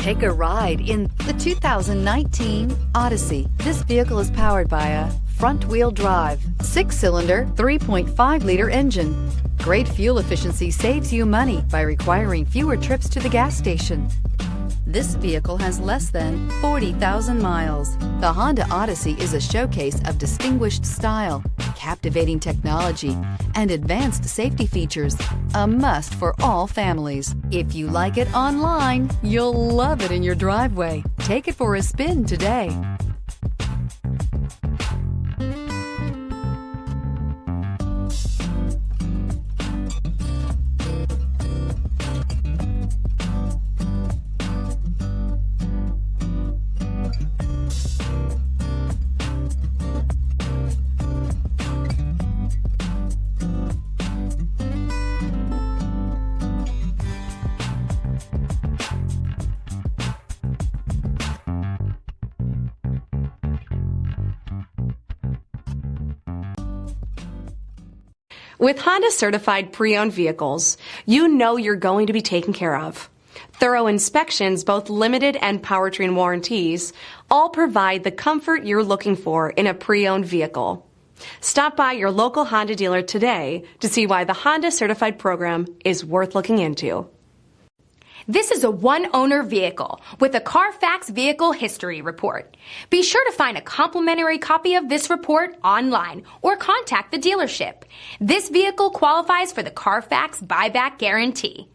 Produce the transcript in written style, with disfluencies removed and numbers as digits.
Take a ride in the 2019 Odyssey. This vehicle is powered by a front-wheel drive, 6-cylinder, 3.5-liter engine. Great fuel efficiency saves you money by requiring fewer trips to the gas station. This vehicle has less than 40,000 miles. The Honda Odyssey is a showcase of distinguished style, captivating technology, and advanced safety features. A must for all families. If you like it online, you'll love it in your driveway. Take it for a spin today. With Honda certified pre-owned vehicles, you know you're going to be taken care of. Thorough inspections, both limited and powertrain warranties, all provide the comfort you're looking for in a pre-owned vehicle. Stop by your local Honda dealer today to see why the Honda certified program is worth looking into. This is a one-owner vehicle with a CARFAX Vehicle History Report. Be sure to find a complimentary copy of this report online or contact the dealership. This vehicle qualifies for the CARFAX Buyback Guarantee.